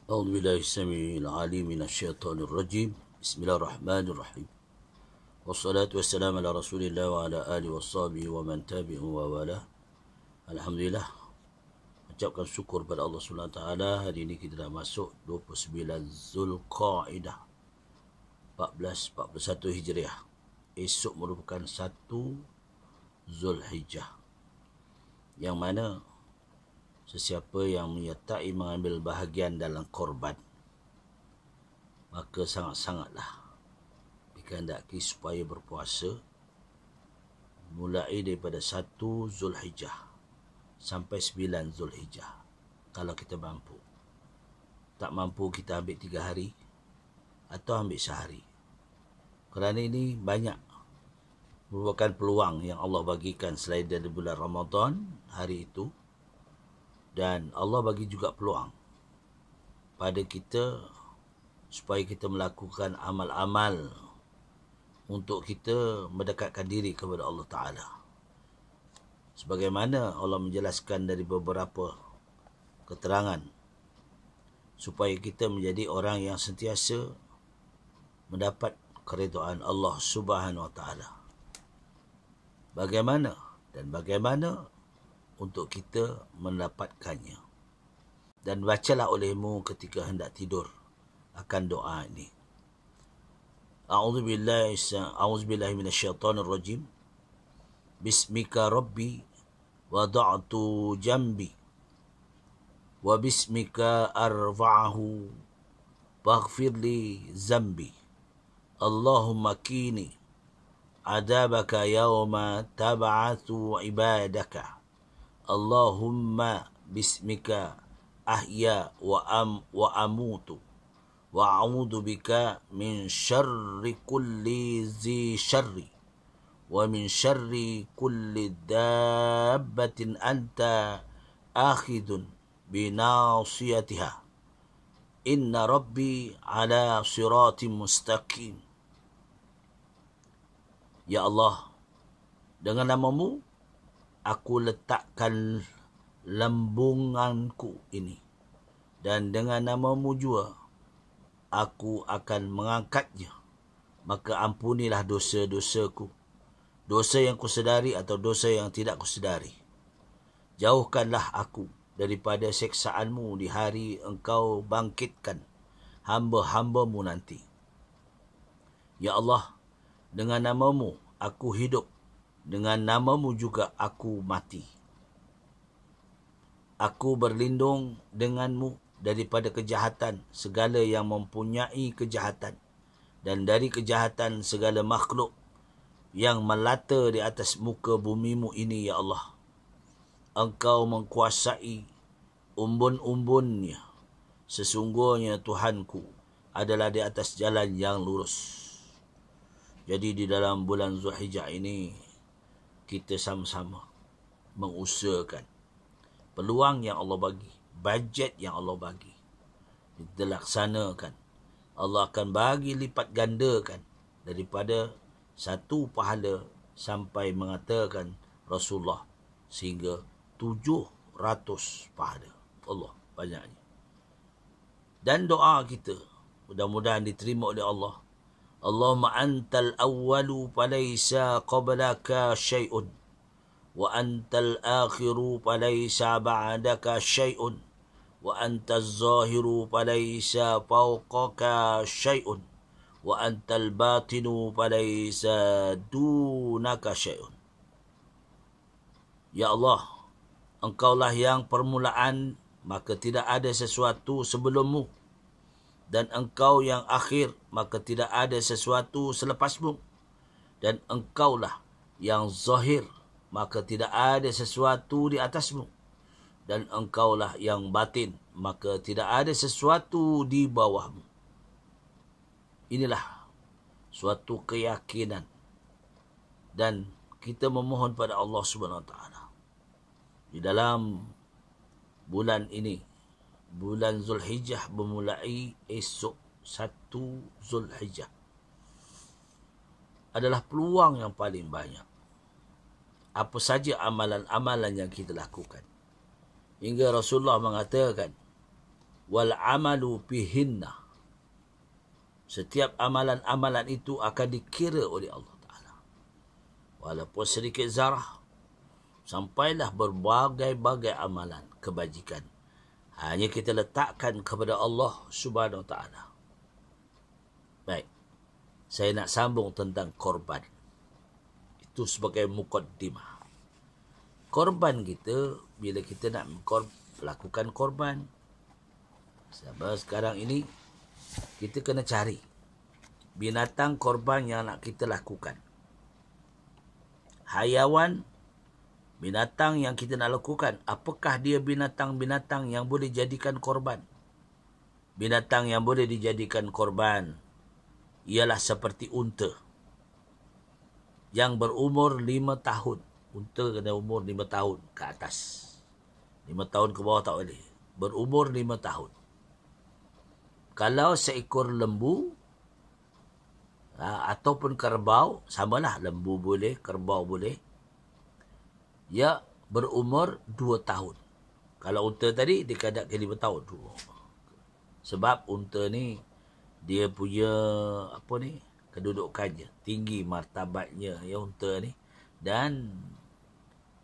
أعوذ بالله السميع العليم من الشيطان الرجيم. بسم الله الرحمن الرحيم. والصلاة والسلام على رسول الله وعلى آله وصحبه ومن تبعه ووالاه. Alhamdulillah, ucapkan syukur pada Allah SWT. Hari ini kita dah masuk 29 Zulqaidah 1441 Hijriah. Esok merupakan 1 Zulhijjah, yang mana sesiapa yang menyertai mengambil bahagian dalam korban, maka sangat-sangatlah dikehendaki supaya berpuasa mulai daripada 1 Zulhijjah sampai 9 Zulhijjah. Kalau kita mampu. Tak mampu, kita ambil 3 hari atau ambil sehari. Kerana ini banyak merupakan peluang yang Allah bagikan selain dari bulan Ramadan hari itu. Dan Allah bagi juga peluang pada kita supaya kita melakukan amal-amal untuk kita mendekatkan diri kepada Allah Ta'ala. Sebagaimana Allah menjelaskan dari beberapa keterangan, supaya kita menjadi orang yang sentiasa mendapat keridhaan Allah Subhanahu Wa Ta'ala. Bagaimana untuk kita mendapatkannya. Dan bacalah olehmu ketika hendak tidur akan doa ini. A'udzubillahi minasyaitonir rajim. Bismika rabbi wada'tu jambi wa bismika arfa'ahu faghfirli zambi. Allahumma kini adabaka yawma tab'atsu ibadaka. Allahumma bismika ahya wa amutu wa a'udzu bika min syarri kulli zi syarri wa min syarri kulli dabbatin anta akhidun binasiyatiha. Inna rabbi ala siratim mustaqim. Ya Allah, dengan namamu aku letakkan lembunganku ini, dan dengan namamu jua aku akan mengangkatnya. Maka ampunilah dosa-dosaku, dosa yang kusedari atau dosa yang tidak kusedari. Jauhkanlah aku daripada seksaanmu di hari engkau bangkitkan hamba-hambamu nanti. Ya Allah, dengan namamu aku hidup, dengan namamu juga aku mati. Aku berlindung denganmu daripada kejahatan segala yang mempunyai kejahatan, dan dari kejahatan segala makhluk yang melata di atas muka bumimu ini, ya Allah. Engkau mengkuasai umbun-umbunnya. Sesungguhnya Tuhanku adalah di atas jalan yang lurus. Jadi di dalam bulan Zulhijjah ini, kita sama-sama mengusahakan peluang yang Allah bagi, bajet yang Allah bagi, dilaksanakan. Allah akan bagi lipat gandakan daripada 1 pahala sampai mengatakan Rasulullah sehingga 700 pahala. Allah banyaknya. Dan doa kita mudah-mudahan diterima oleh Allah. Allahumma antal awwalu falaysa qablaka syai'un wa antal akhiru falaysa ba'daka syai'un wa antaz zahiru falaysa fawqaka syai'un wa antal batinu falaysa dunaka syai'un. Ya Allah, engkaulah yang permulaan, maka tidak ada sesuatu sebelummu, dan engkau yang akhir, maka tidak ada sesuatu selepasmu, dan engkaulah yang zahir, maka tidak ada sesuatu di atasmu, dan engkaulah yang batin, maka tidak ada sesuatu di bawahmu. Inilah suatu keyakinan, dan kita memohon pada Allah Subhanahu Wa Taala di dalam bulan ini, bulan Zulhijjah bermulai esok 1 Zulhijjah, adalah peluang yang paling banyak. Apa saja amalan-amalan yang kita lakukan. Hingga Rasulullah mengatakan, wal amalu fihinna. Setiap amalan-amalan itu akan dikira oleh Allah Ta'ala. Walaupun sedikit zarah, sampailah berbagai-bagai amalan kebajikan. Hanya kita letakkan kepada Allah Subhanahu Wa Ta'ala. Baik, saya nak sambung tentang korban. Itu sebagai mukaddimah. Korban kita, bila kita nak lakukan korban, sebab sekarang ini kita kena cari binatang korban yang nak kita lakukan. Hayawan, binatang yang kita nak lakukan, apakah dia binatang-binatang yang boleh jadikan korban? Binatang yang boleh dijadikan korban ialah seperti unta yang berumur 5 tahun. Unta kena umur 5 tahun ke atas. 5 tahun ke bawah tak boleh. Berumur 5 tahun. Kalau seekor lembu ataupun kerbau, samalah, lembu boleh, kerbau boleh, ia berumur 2 tahun. Kalau unta tadi, dia kadang-kadang 5 tahun. Sebab unta ni, dia punya, kedudukannya, tinggi martabatnya, ya unta ni. Dan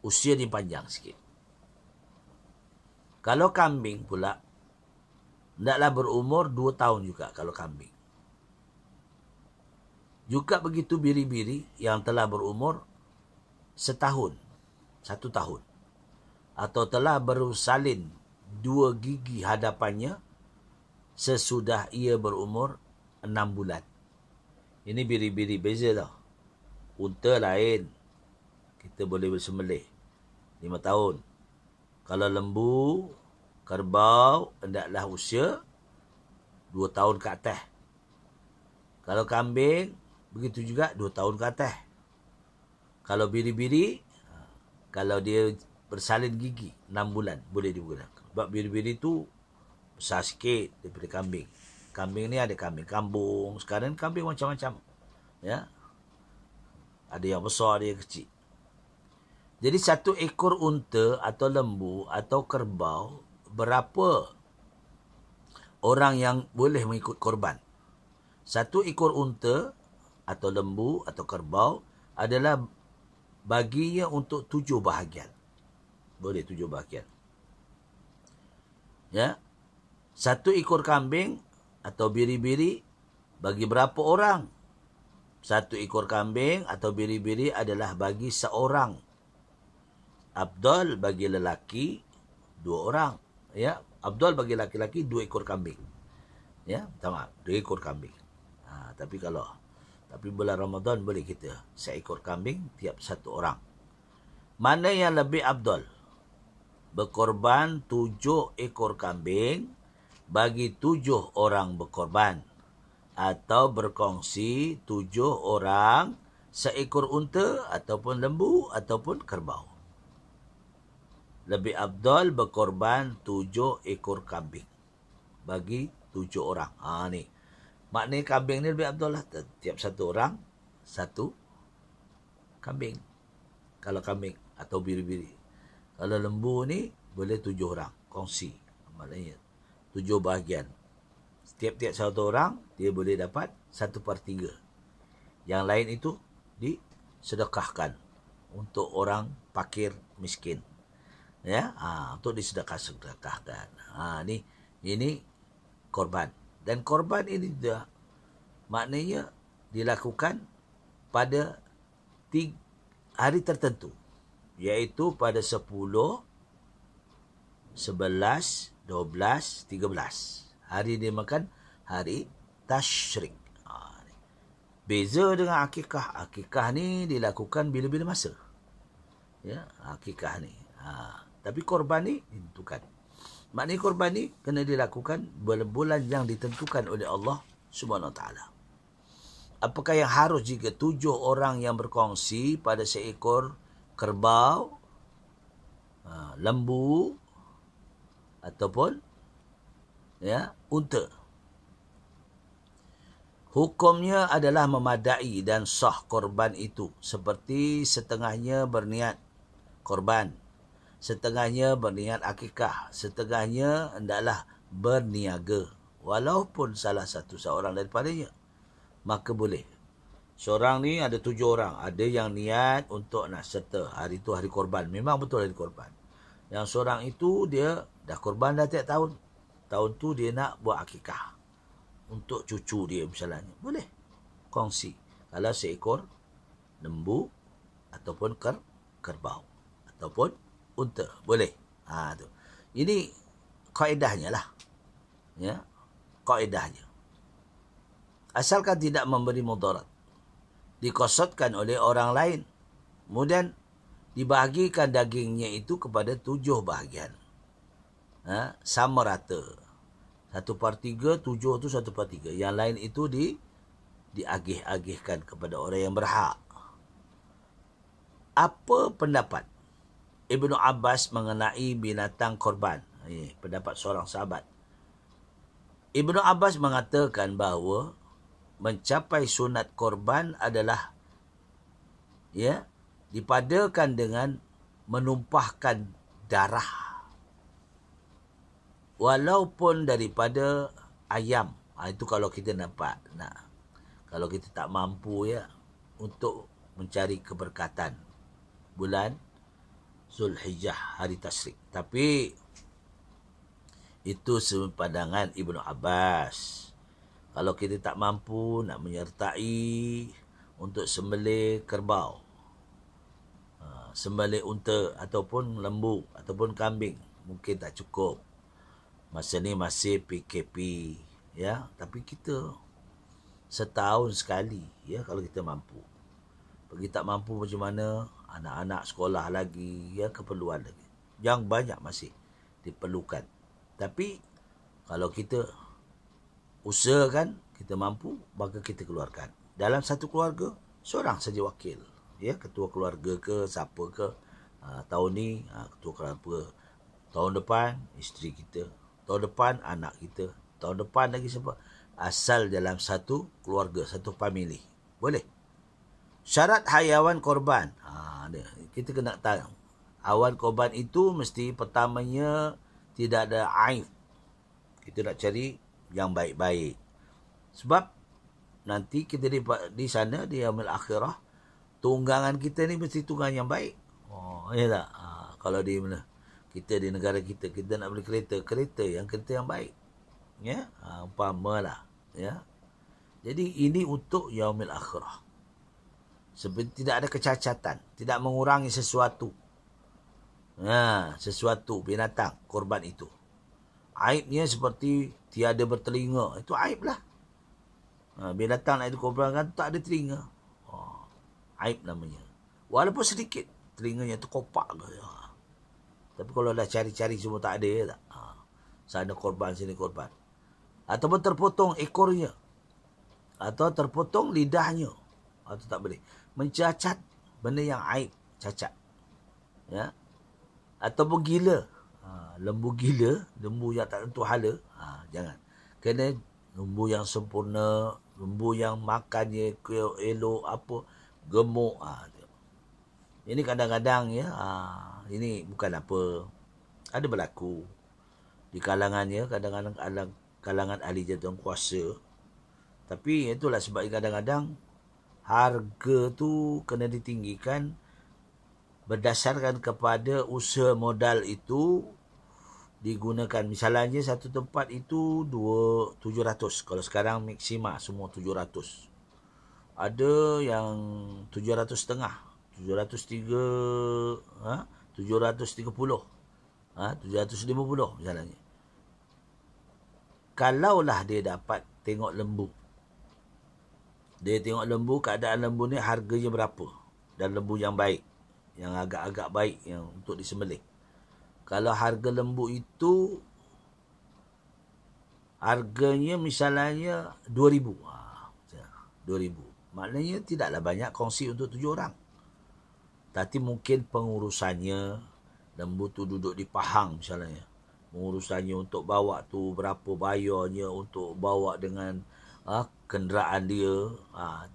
usia dia panjang sikit. Kalau kambing pula, hendaklah berumur 2 tahun juga kalau kambing. Juga begitu biri-biri yang telah berumur 1 tahun. Atau telah bersalin 2 gigi hadapannya sesudah ia berumur 6 bulan. Ini biri-biri, beza tau. Unta lain, kita boleh bersembelih 5 tahun. Kalau lembu, kerbau, hendaklah usia 2 tahun ke atas. Kalau kambing, begitu juga 2 tahun ke atas. Kalau biri-biri, kalau dia bersalin gigi 6 bulan, boleh digunakan. Sebab biri-biri tu besar sikit daripada kambing. Kambing ni ada kambing kambung. Sekarang kambing macam-macam. Ya. Ada yang besar, ada yang kecil. Jadi 1 ekor unta atau lembu atau kerbau, berapa orang yang boleh mengikut korban? 1 ekor unta atau lembu atau kerbau adalah baginya untuk 7 bahagian. Boleh 7 bahagian. Ya. 1 ekor kambing atau biri-biri bagi berapa orang? 1 ekor kambing atau biri-biri adalah bagi seorang. Afdal bagi lelaki 2 orang. Ya, afdal bagi laki-laki 2 ekor kambing. Ya, tamam, 2 ekor kambing. Tapi bulan Ramadan boleh kita 1 ekor kambing tiap 1 orang. Mana yang lebih afdal? Berkorban 7 ekor kambing bagi 7 orang berkorban, atau berkongsi 7 orang 1 ekor unta ataupun lembu ataupun kerbau. Lebih afdal berkorban 7 ekor kambing bagi 7 orang. Ni. Maknanya kambing ni lebih afdal lah. Tiap 1 orang 1 kambing. Kalau kambing atau biri-biri. Kalau lembu ni boleh 7 orang. Kongsi. Maknanya 7 bahagian. Setiap-tiap 1 orang, dia boleh dapat 1/3. Yang lain itu disedekahkan untuk orang fakir miskin. Ya, untuk disedekahkan. Ini korban. Dan korban ini juga maknanya dilakukan pada hari tertentu, iaitu pada 10, 11, 12, 13. Hari dia makan hari Tashrik. Beza dengan akikah. Akikah ni dilakukan bila-bila masa. Ya, akikah ni. Tapi korban ni ditentukan. Maknanya korban ni kena dilakukan bulan-bulan yang ditentukan oleh Allah Subhanahu Wa Taala. Apakah yang harus jika 7 orang yang berkongsi pada seekor kerbau, lembu ataupun unta? Hukumnya adalah memadai dan sah korban itu, seperti setengahnya berniat korban, setengahnya berniat akikah, setengahnya hendaklah berniaga, walaupun salah satu seorang daripadanya, maka boleh. Seorang ni ada 7 orang. Ada yang niat untuk nak serta. Hari tu hari korban. Memang betul hari korban. Yang seorang itu dia dah korban dah tiap tahun. Tahun tu dia nak buat akikah. Untuk cucu dia misalnya. Boleh. Kongsi. Kalau seekor lembu ataupun kerbau. Ataupun unta. Boleh. Tu. Ini kaedahnya lah. Ya. Kaedahnya. Asalkan tidak memberi mudarat. Dikosotkan oleh orang lain. Kemudian dibahagikan dagingnya itu kepada 7 bahagian. Sama rata. 1/3, 7 tu 1/3. Yang lain itu diagih-agihkan kepada orang yang berhak. Apa pendapat Ibnu Abbas mengenai binatang korban? Pendapat seorang sahabat. Ibnu Abbas mengatakan bahawa mencapai sunat korban adalah dipadakan dengan menumpahkan darah. Walaupun daripada ayam. Itu kalau kita dapat. Kalau kita tak mampu untuk mencari keberkatan bulan Zulhijjah, hari tasyrik. Tapi itu sepandangan Ibnu Abbas. Kalau kita tak mampu nak menyertai untuk sembelih kerbau, sembelih unta ataupun lembu ataupun kambing, mungkin tak cukup. Masa ni masih PKP, tapi kita setahun sekali, kalau kita mampu. Pergi tak mampu macam mana, anak-anak sekolah lagi, keperluan lagi. Yang banyak masih diperlukan. Tapi kalau kita usahakan, kita mampu, maka kita keluarkan. Dalam satu keluarga, seorang saja wakil. Ketua keluarga ke, siapa ke. Tahun ni, ketua keluarga. Tahun depan, isteri kita. Tahun depan, anak kita. Tahun depan lagi siapa. Asal dalam satu keluarga, satu family. Boleh. Syarat hayawan korban. Kita kena tahu. Hayawan korban itu mesti pertamanya tidak ada aib. Kita nak cari yang baik-baik. Sebab nanti kita di sana, di yaumil akhirah, tunggangan kita ni mesti tunggangan yang baik. Ya tak? Kalau di mana? Kita di negara kita nak beli kereta yang baik. Umpamalah. Jadi ini untuk yaumil akhirah. Seperti tidak ada kecacatan, tidak mengurangi sesuatu. Sesuatu binatang korban itu. Aibnya seperti tiada bertelinga. Itu aib lah. Binatang nak dikorbankan tak ada telinga. Aib namanya. Walaupun sedikit. Telinganya tu kopak ke. Tapi kalau dah cari-cari semua tak ada. Tak? Sana korban, sini korban. Ataupun terpotong ekornya. Atau terpotong lidahnya. Atau tak boleh. Mencacat benda yang aib. Cacat. Ataupun gila. Lembu gila, lembu yang tak tentu hala, jangan. Kena lembu yang sempurna, lembu yang makannya elok, gemuk. Ini kadang-kadang ini bukan apa. Ada berlaku di kalangannya, kadang-kadang kalangan ahli jawatan kuasa. Tapi itulah sebab kadang-kadang harga tu kena ditinggikan berdasarkan kepada usaha modal itu digunakan. Misalnya satu tempat itu 700. Kalau sekarang maksima semua 700. Ada yang 700 setengah, 730, 750 misalnya. Kalaulah dia dapat tengok lembu. Dia tengok lembu, keadaan lembu ni harganya berapa. Dan lembu yang baik, yang agak-agak baik yang untuk disembelih. Kalau harga lembu itu harganya misalnya 2,000. 2,000. Maknanya tidaklah banyak kongsi untuk 7 orang. Tapi mungkin pengurusannya, lembu tu duduk di Pahang misalnya. Pengurusannya untuk bawa tu berapa bayarnya untuk bawa dengan kenderaan dia.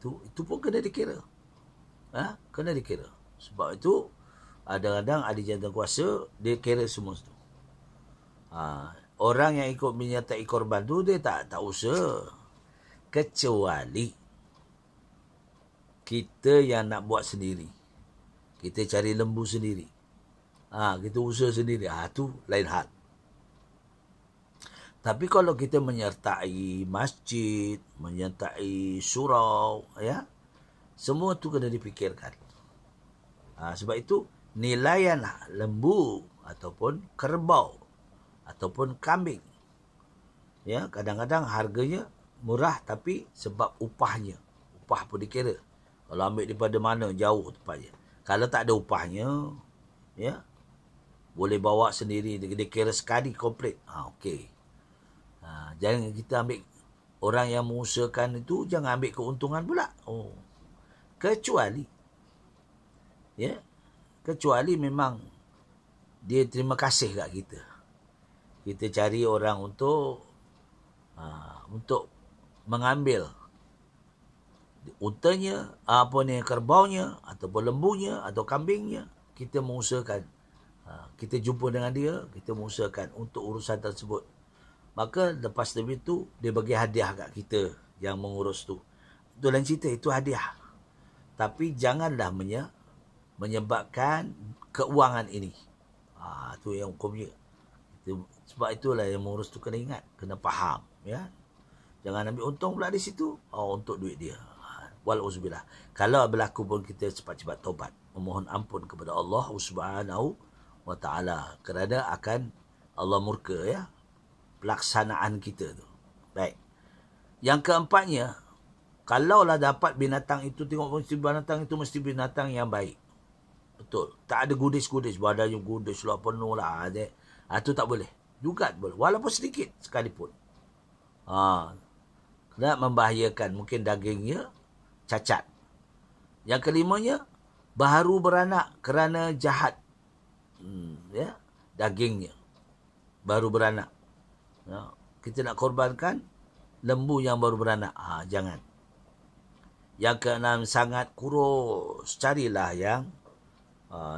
Itu pun kena dikira. Kena dikira. Sebab itu kadang-kadang ahli jawatan kuasa dia kira semua tu. orang yang ikut menyertai korban tu dia tak usaha. Kecuali kita yang nak buat sendiri. Kita cari lembu sendiri. Kita usaha sendiri. Tu lain hal. Tapi kalau kita menyertai masjid, menyertai surau, ya, semua tu kena dipikirkan. Sebab itu nilaian lembu ataupun kerbau ataupun kambing, ya, kadang-kadang harganya murah tapi sebab upah pun dikira. Kalau ambil daripada mana, jauh tempatnya. Kalau tak ada upahnya, ya, boleh bawa sendiri, dia kira sekali komplit. Okey. Jangan kita ambil, orang yang mengusahakan itu jangan ambil keuntungan pula. Kecuali, ya, kecuali memang dia terima kasih kat kita. Kita cari orang untuk mengambil untanya, kerbaunya ataupun lembunya atau kambingnya. Kita mengusahakan, kita jumpa dengan dia, kita mengusahakan untuk urusan tersebut. Maka lepas itu dia bagi hadiah kat kita yang mengurus tu. Itu lain cerita, itu hadiah. Tapi janganlah menyebabkan keuangan ini. Tu yang hukumnya. Sebab itulah yang mengurus tu kena ingat, kena faham, ya. Jangan ambil untung pula di situ. Untuk duit dia. Walauzubillah. Kalau berlaku pun kita cepat-cepat taubat, memohon ampun kepada Allah Subhanahu wa taala, kerana akan Allah murka, ya, pelaksanaan kita tu. Baik. Yang keempatnya, kalaulah dapat binatang itu, tengok mesti binatang itu mesti binatang yang baik. Betul. Tak ada gudis-gudis, badannya gudis lah, penuh lah. Itu tak boleh. Juga boleh. Walaupun sedikit sekalipun. Kena membahayakan. Mungkin dagingnya cacat. Yang kelimanya, baru beranak kerana jahat. Ya, dagingnya baru beranak. Kita nak korbankan lembu yang baru beranak. Jangan. Yang keenam, sangat kurus. Carilah yang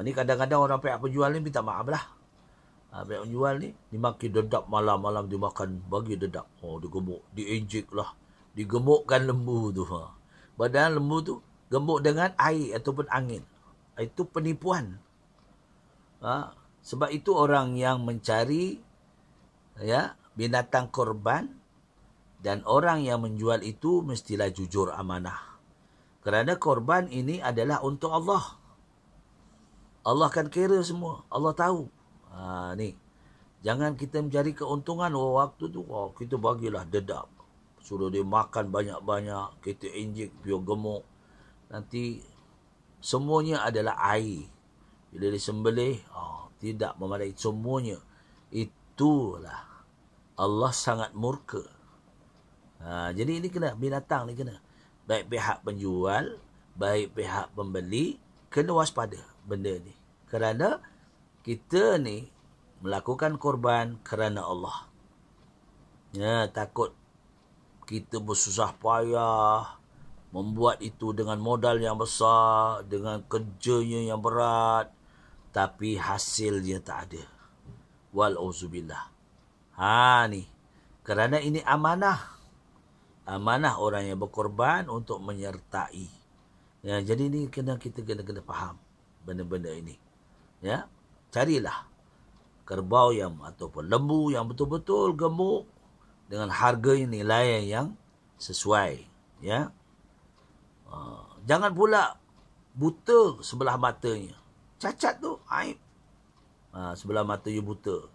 ni kadang-kadang orang pihak penjual ni minta maaf lah. Pihak penjual ni dimakan dedap, malam-malam dimakan, bagi dedap. Dia gemuk, diinjek lah, digemukkan lembu tu. Padahal lembu tu gemuk dengan air ataupun angin. Itu penipuan. Sebab itu orang yang mencari, ya, binatang korban dan orang yang menjual itu mestilah jujur amanah. Kerana korban ini adalah untuk Allah. Allah akan kira semua. Allah tahu. Ni. Jangan kita mencari keuntungan. Waktu tu kita bagilah dedap. Suruh dia makan banyak-banyak. Kita injek biar gemuk. Nanti semuanya adalah air. Bila disembelih, tidak memadai semuanya. Itulah Allah sangat murka. Jadi ini kena, binatang ni kena. Baik pihak penjual, baik pihak pembeli, kena waspada benda ni. Kerana kita ni melakukan korban kerana Allah. Ya, takut kita bersusah payah membuat itu dengan modal yang besar, dengan kerjanya yang berat, tapi hasilnya tak ada. Walauzubillah. Ni. Kerana ini amanah. Amanah orang yang berkorban untuk menyertai. Ya, jadi ni kita kena faham benda-benda ini. Ya, carilah kerbau yang ataupun lembu yang betul-betul gemuk dengan harga nilai yang sesuai. Ya, jangan pula buta sebelah matanya. Cacat tu aib. Sebelah matanya buta.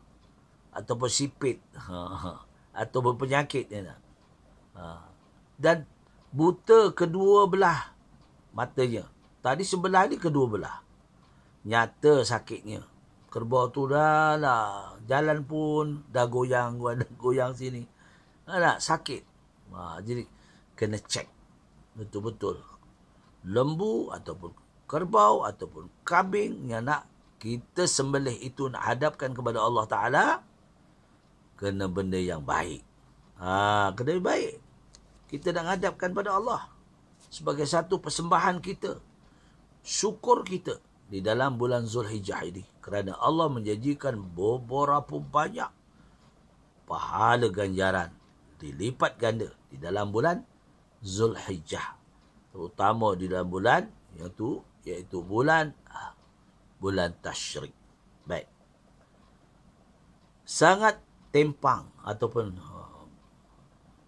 Ataupun sipit. Atau berpenyakit. Dan buta kedua belah matanya. Tadi sebelah ni kedua belah. Nyata sakitnya. Kerbau tu dah lah. Jalan pun dah goyang sini. Sakit. Jadi kena cek. Betul-betul. Lembu ataupun kerbau ataupun kambing yang nak kita sembelih itu, nak hadapkan kepada Allah Ta'ala, kena benda yang baik. Kena baik. Kita nak hadapkan pada Allah sebagai satu persembahan kita, syukur kita di dalam bulan Zulhijjah ini. Kerana Allah menjanjikan beberapa banyak pahala ganjaran dilipat ganda di dalam bulan Zulhijjah, terutama di dalam bulan iaitu bulan tasyrik. Baik. Sangat tempang ataupun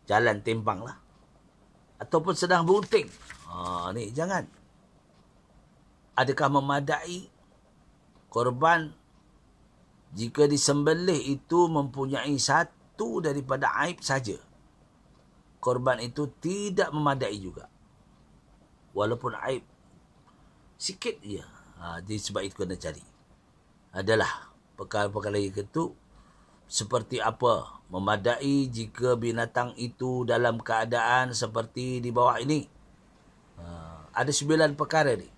jalan tempang lah, ataupun sedang bunting. Ni jangan. Adakah memadai korban jika disembelih itu mempunyai satu daripada aib saja? Korban itu tidak memadai juga, walaupun aib sikit je. Jadi sebab itu kena cari adalah perkara-perkara itu seperti apa memadai jika binatang itu dalam keadaan seperti di bawah ini. Ada 9 perkara ni.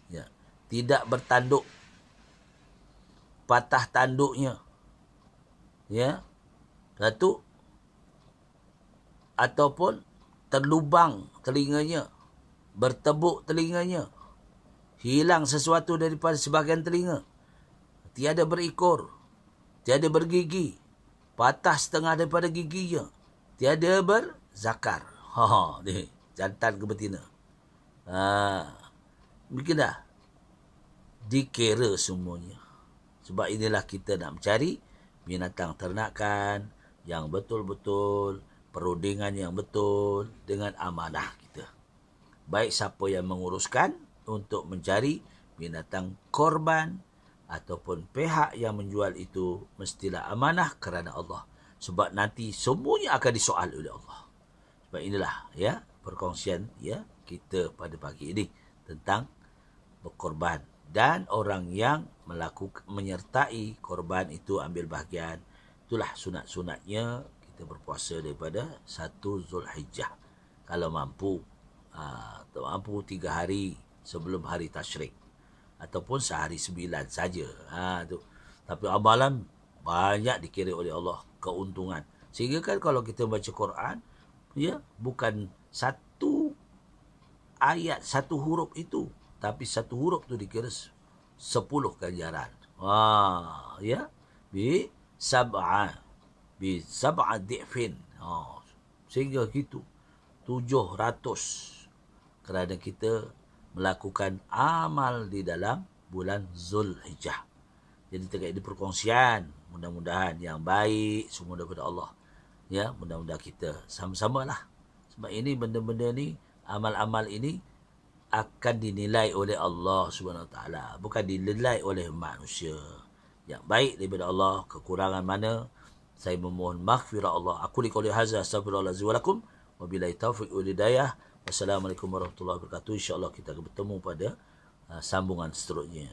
Ya. Tidak bertanduk, patah tanduknya, ya, satu, ataupun terlubang telinganya, bertebuk telinganya, hilang sesuatu daripada sebahagian telinga, tiada berikor, tiada bergigi, patah setengah daripada giginya, tiada berzakar. Ni jantan ke betina. Mungkin dah dikira semuanya. Sebab inilah kita nak mencari binatang ternakan yang betul-betul, perundingan yang betul dengan amanah kita. Baik siapa yang menguruskan untuk mencari binatang korban ataupun pihak yang menjual itu, mestilah amanah kerana Allah. Sebab nanti semuanya akan disoal oleh Allah. Sebab inilah ya perkongsian ya kita pada pagi ini tentang berkorban dan orang yang menyertai korban itu ambil bahagian. Itulah sunat-sunatnya kita berpuasa daripada 1 Zulhijjah. Kalau mampu, 3 hari sebelum hari tasyrik, ataupun sehari 9 saja. Tu. Tapi amalan banyak dikira oleh Allah keuntungan. Sehingga kan kalau kita baca Quran, ya, bukan satu ayat, satu huruf itu, tapi satu huruf tu dikira 10 ganjaran. Ya, bi sab'a di'fin. Sehingga gitu 700 kerana kita melakukan amal di dalam bulan Zulhijjah. Jadi terkait di perkongsian, mudah-mudahan yang baik semua daripada Allah. Ya, mudah-mudahan kita sama-samalah. Sebab ini benda-benda ni, amal-amal ini akan dinilai oleh Allah SWT, bukan dinilai oleh manusia. Yang baik daripada Allah, kekurangan mana, saya memohon maghfirah Allah. Aku liqauli hadza astaghfirullahalazim wa lakum wa billahi taufiq wal hidayah. Wassalamualaikum warahmatullahi wabarakatuh. InsyaAllah kita akan bertemu pada sambungan seterusnya.